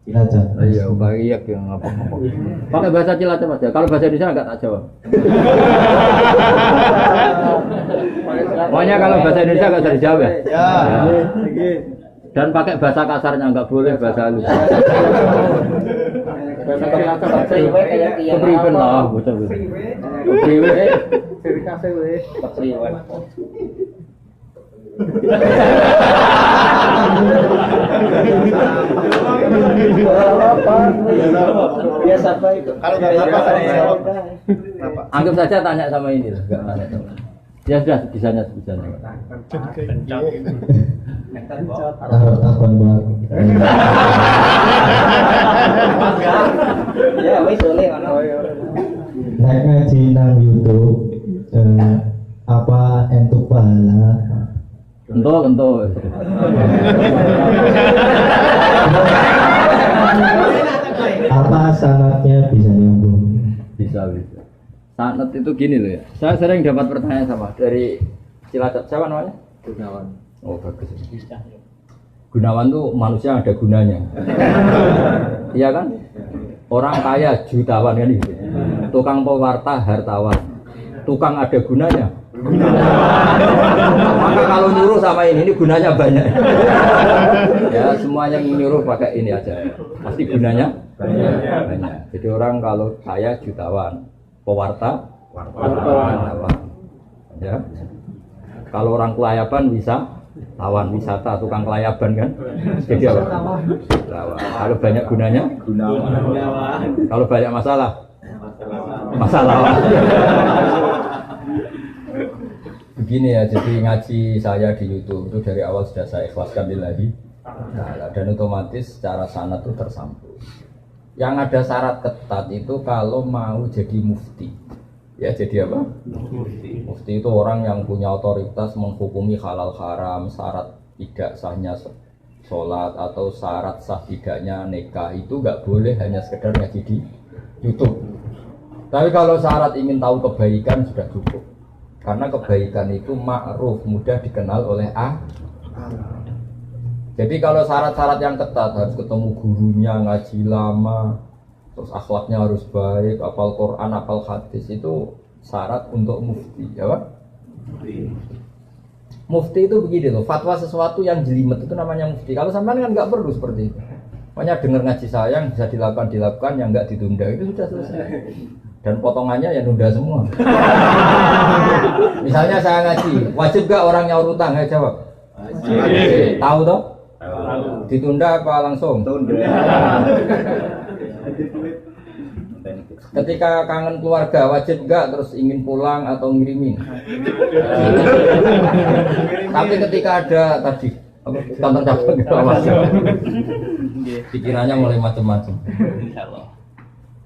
Cilacap. Iya, iya yang apa-apa. Pakai bahasa Cilacap aja. Kalau bahasa Indonesia enggak tak jawab. Pokoknya kalau bahasa Indonesia enggak usah dijawab ya. Ya. Dan pakai bahasa kasarnya enggak boleh, bahasa halus. Bahasa Cilacap kepriben lah, bocah gitu. Kepriben. Serikase weh. Kepriben. Biasa apa itu? Kalau nggak apa-apa saya jawab. Anggap saja tanya sama ini loh, enggak tanya sama. Ya sudah, bisanya. Akun buat. Ya wis oleh ono. Naik ngaji nang YouTube. Apa entuk pahala? Kentul. Apa sanatnya bisa nyambung? Bisa. Sanat itu gini loh ya. Saya sering dapat pertanyaan sama dari Cilacap. Siapa namanya? Gunawan. Oh bagus. Gunawan tuh manusia ada gunanya. Iya kan? Orang kaya jutawan kan gitu. Tukang pewarta hartawan. Tukang ada gunanya. Maka kalau nyuruh sama ini gunanya banyak. Ya semuanya nyuruh pakai ini aja. Pasti gunanya banyak. Jadi orang kalau kaya jutawan, pewarta wartawan. Ya. Kalau orang kelayaban bisa tawan wisata, tukang kelayaban kan. Jadi apa? Tawan. Kalau banyak gunanya, kalau banyak masalah. Begini ya, jadi ngaji saya di YouTube itu dari awal sudah saya ikhlaskan lillahi ta'ala, dan otomatis secara sanad itu tersambung. Yang ada syarat ketat itu kalau mau jadi mufti. Ya jadi apa? Mufti itu orang yang punya otoritas menghukumi halal haram, syarat tidak sahnya sholat atau syarat sah tidaknya nikah itu nggak boleh hanya sekedar ngaji di YouTube. Tapi kalau syarat ingin tahu kebaikan sudah cukup. Karena kebaikan itu ma'ruf, mudah dikenal oleh Jadi kalau syarat-syarat yang ketat harus ketemu gurunya, ngaji lama, terus akhlaknya harus baik, hafal Quran, hafal hadis, itu syarat untuk mufti, ya Pak? Mufti itu begini loh, fatwa sesuatu yang jelimet itu namanya mufti. Kalau sampean kan nggak perlu seperti itu. Makanya dengar ngaji saya yang bisa dilakukan, yang nggak ditunda itu sudah selesai. Dan potongannya ya nunda semua. Misalnya saya ngaji, wajib gak orang nyaur utang? Ayo jawab. Wajib. Tahu toh? Ditunda apa langsung? Tunda. Ketika kangen keluarga wajib gak terus ingin pulang atau ngirimin? Tapi ketika ada tadi kantor cabang gitu pikirannya mulai macam-macam.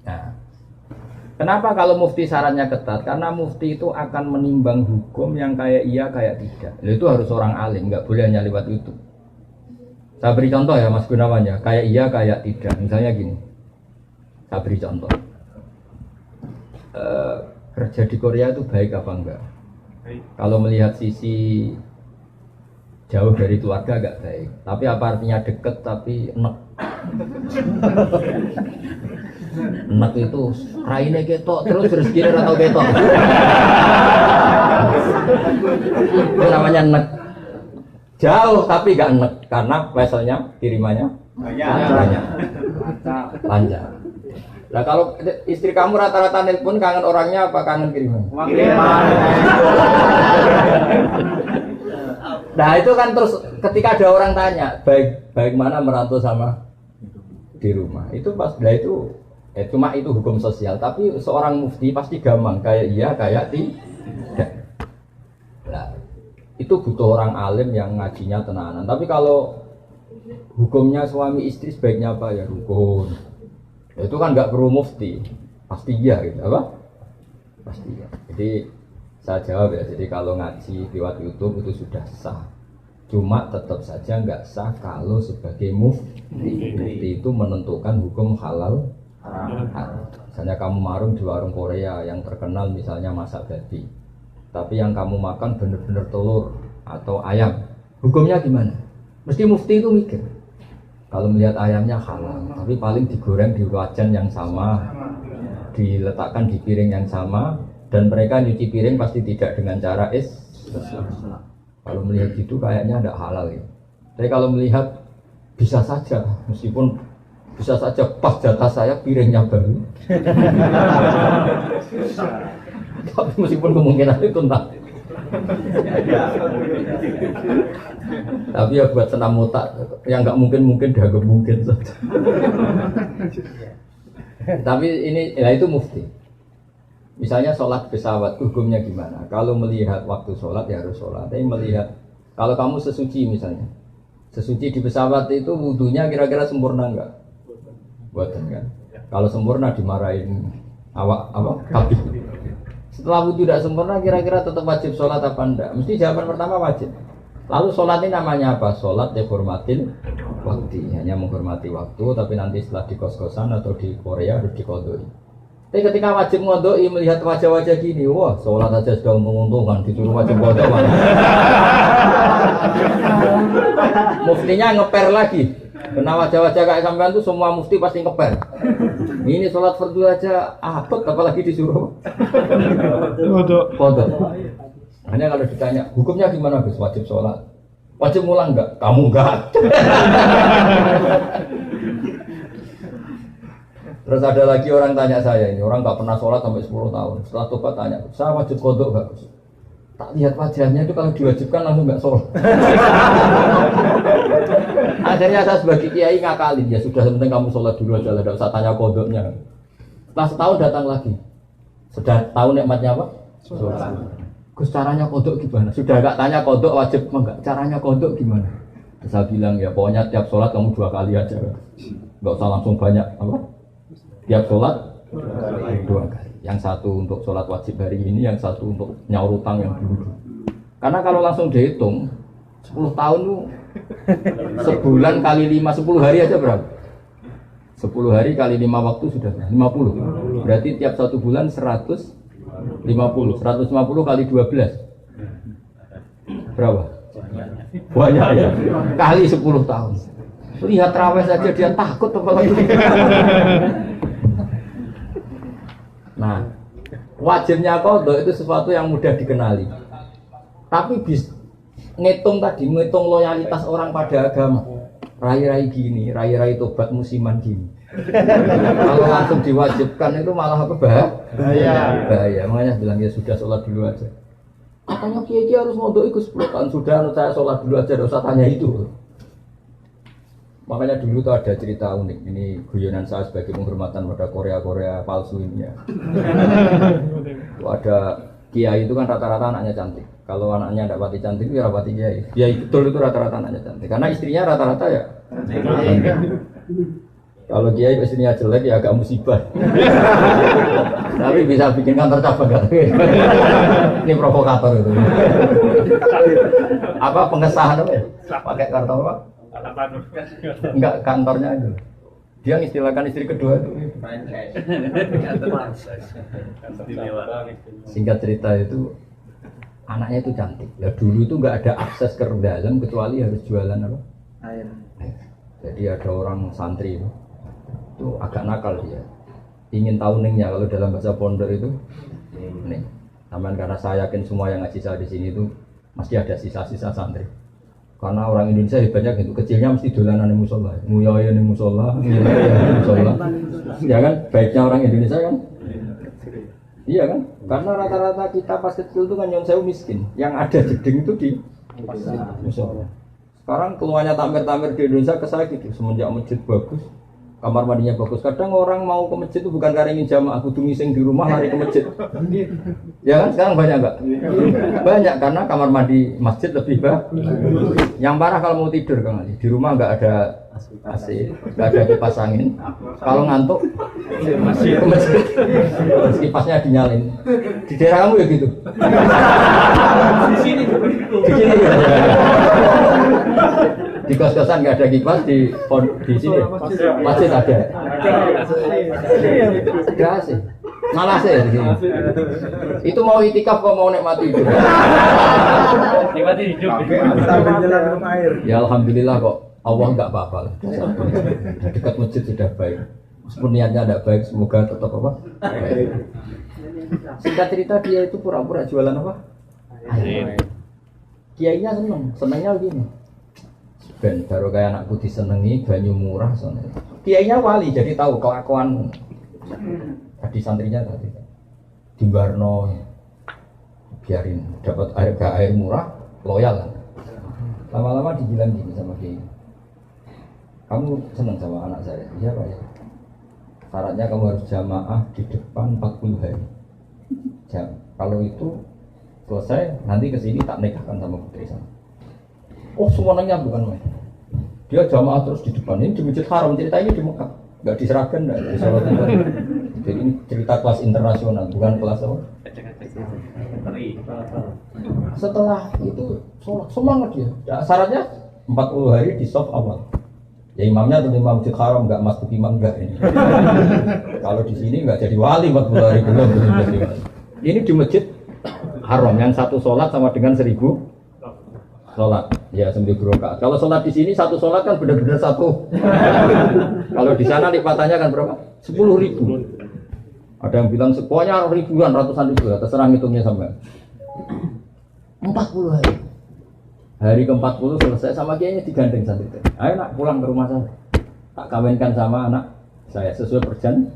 Nah, kenapa kalau mufti syaratnya ketat? Karena mufti itu akan menimbang hukum yang kayak iya kayak tidak. Itu harus orang alim, nggak boleh hanya lewat YouTube. Saya beri contoh ya Mas Gunawan ya, kayak iya kayak tidak. Misalnya gini, saya beri contoh. Kerja di Korea itu baik apa enggak? Kalau melihat sisi jauh dari keluarga agak baik. Tapi apa artinya deket tapi enek? Enek itu raine ketok terus rezekine ora tau ketok. Itu namanya enek. Jauh tapi gak enek karena veselnya kirimannya banyak. Lancar. Nah kalau istri kamu rata-rata nelpon kangen orangnya apa kangen kiriman? Kiriman. Nah itu kan terus ketika ada orang tanya baik mana merantau sama di rumah itu pas itu cuma itu hukum sosial, tapi seorang mufti pasti gampang kayak iya kayak tidak. Nah itu butuh orang alim yang ngajinya tenanan. Tapi kalau hukumnya suami istri sebaiknya apa ya rukun, itu kan nggak perlu mufti, pasti iya gitu apa? Pasti ya. Jadi saya jawab ya, jadi kalau ngaji lewat YouTube itu sudah sah. Cuma tetap saja nggak sah kalau sebagai mufti. Mufti itu menentukan hukum halal haram. Misalnya kamu marung di warung Korea yang terkenal misalnya masak babi, tapi yang kamu makan bener-bener telur atau ayam, hukumnya gimana? Mesti mufti itu mikir. Kalau melihat ayamnya halal, tapi paling digoreng di wajan yang sama, diletakkan di piring yang sama, dan mereka nyuci piring pasti tidak dengan cara Kalau melihat gitu kayaknya tidak halal ya. Tapi kalau melihat bisa saja, meskipun bisa saja pas jatah saya piringnya baru. Tapi meskipun kemungkinan itu entah. Tapi ya buat senam otak yang nggak mungkin dianggap mungkin saja. Tapi ini ya itu mufti. Misalnya sholat pesawat hukumnya gimana? Kalau melihat waktu sholat ya harus sholat. Tapi melihat kalau kamu sesuci misalnya, sesuci di pesawat itu wudunya kira-kira sempurna enggak? Buatan kan? Kalau sempurna dimarahin awak kabin. Setelah wudu tidak sempurna kira-kira tetap wajib sholat apa enggak? Mesti jawaban pertama wajib. Lalu sholat ini namanya apa? Sholat dihormatin waktu, hanya menghormati waktu. Tapi nanti setelah di kos-kosan atau di Korea harus dikodoi. Tapi ketika wajib ngodoi melihat wajah-wajah gini, wah sholat aja sudah untung-untungan, disuruh wajib kodok. Muftinya ngeper lagi. Kena wajah-wajah kayak sampean tuh semua mufti pasti ngeper. Ini sholat fardu aja abot, apalagi disuruh kodok. Hanya kalau ditanya hukumnya gimana Gus? Wajib sholat, wajib ngulang enggak? Kamu enggak. Terus ada lagi orang tanya saya, ini orang nggak pernah sholat sampai 10 tahun. Setelah tobat tanya, saya wajib kodok nggak? Tak lihat wajahnya itu kalau diwajibkan langsung nggak sholat. Akhirnya saya sebagai kiai ngakalin, ya sudah penting kamu sholat dulu aja lah, nggak usah tanya kodoknya. Setelah setahun datang lagi, sudah tahu nikmatnya apa? Sholat. Gus caranya kodok gimana? Sudah nggak tanya kodok wajib enggak? Caranya kodok gimana? Saya bilang ya pokoknya tiap sholat kamu 2 kali aja, nggak usah langsung banyak apa? Tiap sholat 2 kali. Yang satu untuk sholat wajib hari ini, yang satu untuk nyaur utang yang dulu. Karena kalau langsung dihitung 10 tahun tuh sebulan kali 5, 10 hari aja berapa? 10 hari kali 5 waktu sudah 50. Berarti tiap 1 bulan 150. 150 kali 12 berapa? Banyak ya. Kali 10 tahun. Lihat raweh saja dia takut apalagi. Nah, wajibnya kodok itu sesuatu yang mudah dikenali. Tapi ngitung loyalitas orang pada agama. Rai-rai gini, rai-rai tobat musiman gini. Kalau langsung diwajibkan itu malah apa bahaya. Makanya bilang ya sudah sholat dulu aja. Katanya kiai harus ngodok ikut 10 tahun sudah, saya sholat dulu aja, tidak usah tanya itu. Makanya dulu tuh ada cerita unik, ini guyonan saya sebagai penghormatan pada Korea palsu ini ya. Ada kiai itu kan rata-rata anaknya cantik. Kalau anaknya tidak pati cantik, ya rapati kiai. Kiai betul itu rata-rata anaknya cantik. Karena istrinya rata-rata ya. Kalau kiai istrinya jelek ya agak musibah. Tapi bisa bikin kantor cabang kan? Ini provokator itu. Apa pengesahan apa ya? Pakai kartu apa? Enggak, kantornya itu. Dia mengistilahkan istri kedua itu. Singkat cerita itu anaknya itu cantik. Ya dulu itu enggak ada akses ke dalam kecuali harus jualan apa? Air. Jadi ada orang santri itu agak nakal dia. Ingin tahu ningnya kalau dalam bahasa pondok itu ning. Taman karena saya yakin semua yang ngaji saya di sini itu masih ada sisa-sisa santri. Karena orang Indonesia hebatnya gitu, kecilnya mesti dolanan di musola, nguyoyo di musola, ya kan, baiknya orang Indonesia kan, iya kan, karena rata-rata kita pas kecil itu kan nyonsewu miskin, yang ada jeding itu di musola. Sekarang keluarnya tamer-tamer di Indonesia ke saya gitu, semenjak masjid bagus, kamar mandinya bagus. Kadang orang mau ke masjid itu bukan karena ingin jamaah, kudu ngising di rumah lari ke masjid. Ya kan sekarang banyak enggak? Banyak karena kamar mandi masjid lebih bagus. Yang parah kalau mau tidur Kang Ali, di rumah enggak ada AC, enggak ada kipas angin. Kalau ngantuk ke masjid. Kipasnya dinyalin. Di daerah kamu ya gitu. Di sini ya. Di kos-kosan nggak ada kipas, di sini masjid ada. Ada sih, malah sih di sini. Itu mau itikaf kok mau nikmati hidup. Nikmati hidup. Ya alhamdulillah kok Allah nggak apa-apa lah. Dekat masjid sudah baik. Meskipun niatnya tidak baik, semoga tetap apa? Baik. Singkat cerita dia itu pura-pura jualan apa? Air. Kiainya senengnya gini. Ben baru kayak anakku disenengi, banyu murah soalnya. Kiainya wali, jadi tahu kelakuan tadi santrinya tadi. Di Barno, biarin dapat air murah, loyal kan. Lama-lama dibilang gini sama kiai. Kamu senang sama anak saya? Iya Pak ya. Syaratnya kamu harus jamaah di depan 40 hari. Kalau itu selesai, nanti kesini tak nikahkan sama putri saya. Oh semuanya bukan main. Dia jamaah terus di depan. Ini di Masjid Haram, cerita ini di Mekah. Nggak di Seragen, nggak di Solo. Jadi ini cerita kelas internasional, bukan kelas apa? Setelah itu sholat, semangat dia. Syaratnya 40 hari di soft awal. Ya imamnya tentu imam Masjid Haram, nggak masuk imam nggak ini. Kalau di sini nggak jadi wali 40 hari belum jadi wali. Ini di Masjid Haram yang satu sholat sama dengan 1000 sholat. Ya 1000 rakaat. Kalau sholat di sini satu sholat kan benar-benar satu. Kalau di sana lipatannya kan berapa? 10.000. Ada yang bilang pokoknya ribuan, ratusan ribu, terserah ngitungnya sampai 40 hari. Hari ke-40 selesai sama kiainya digandeng santri. Ayo nak pulang ke rumah saya. Tak kawinkan sama anak saya sesuai perjanjian.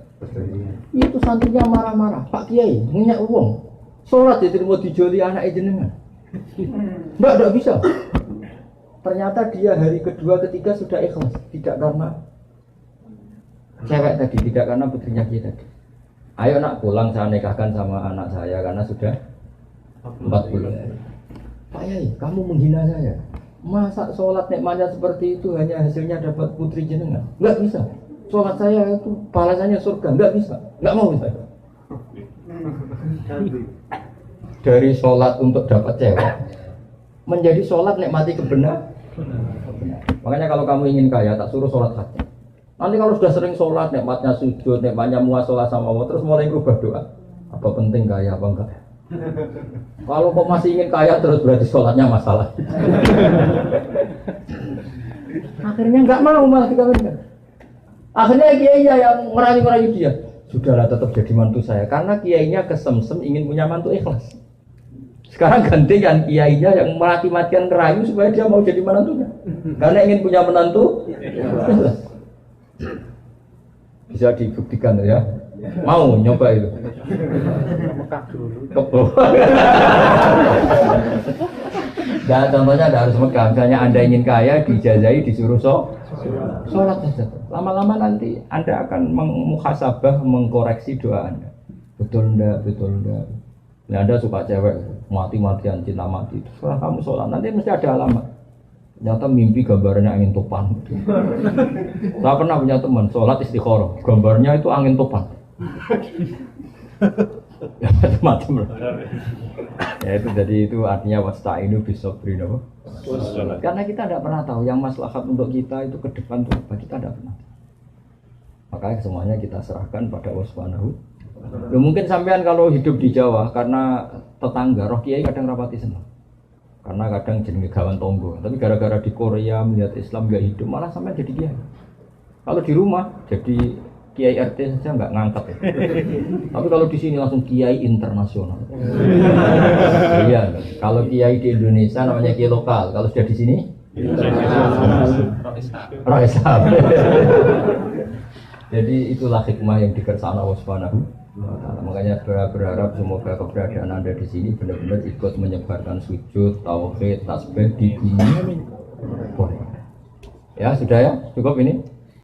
Itu santrinya marah-marah. Pak Kiai, minyak uang. Sholat diterima dijoli anak jenengan. Enggak bisa. Ternyata dia hari kedua, ketiga sudah ikhlas. Tidak karena cewek tadi, tidak karena putrinya kita tadi. Ayo nak pulang saya nikahkan sama anak saya karena sudah 40 hari. Pak Yai, kamu menghina saya. Masa sholat nikmatnya seperti itu hanya hasilnya dapat putri jenengan? Enggak bisa. Sholat saya itu balasannya surga. Enggak bisa. Enggak mau saya. Dari sholat untuk dapat cewek menjadi sholat nikmati kebenaran. Makanya kalau kamu ingin kaya tak suruh sholat hati. Nanti kalau sudah sering sholat nikmatnya sujud, nikmatnya muasalah sama Allah, terus mulai berubah doa. Apa penting kaya apa enggak? Kalau kok masih ingin kaya terus berarti sholatnya masalah. Akhirnya nggak mau malah dikawinkan. Akhirnya kiainya yang merayu-merayu dia. Sudahlah tetap jadi mantu saya karena kiainya kesemsem ingin punya mantu ikhlas. Sekarang gantikan kiainya yang mati-matian ngerayu supaya dia mau jadi menantunya. Karena ingin punya menantu ikhlas. Bisa dibuktikan ya. Mau nyoba itu. Mekah dulu. Nah, contohnya ada harus Mekah. Misalnya Anda ingin kaya, dijazahi, disuruh sholat saja. Lama-lama nanti Anda akan muhasabah, mengkoreksi doa Anda. Betul enggak, betul enggak. Nah, Anda suka cewek, mati-matian, cinta mati. Setelah kamu sholat, nanti mesti ada alamat. Ternyata mimpi gambarnya angin topan. Saya pernah punya teman, sholat istikharah. Gambarnya itu angin topan. Ya macam-macam. Ya itu jadi itu artinya wasta'inu bisabri apa? Karena kita tidak pernah tahu yang maslahat untuk kita itu ke depan itu apa, kita tidak pernah. Makanya semuanya kita serahkan pada Allah Subhanahu. Ya, mungkin sampean kalau hidup di Jawa karena tetangga roh kiai kadang rapati senang. Karena kadang jenenge gawan tonggo, tapi gara-gara di Korea melihat Islam gak hidup malah sampean jadi kiai. Kalau di rumah jadi kiai RT saja nggak ngangkat ya. Tapi kalau di sini langsung kiai internasional. Iya, kalau kiai di Indonesia namanya kiai lokal, kalau sudah di sini Roisab. Jadi itulah hikmah yang dikersaan Allah Subhanahu wa Ta'ala. Makanya berharap semoga keberadaan Anda di sini benar-benar ikut menyebarkan sujud, tauhid, tasbih di dunia. Ya sudah ya, cukup ini.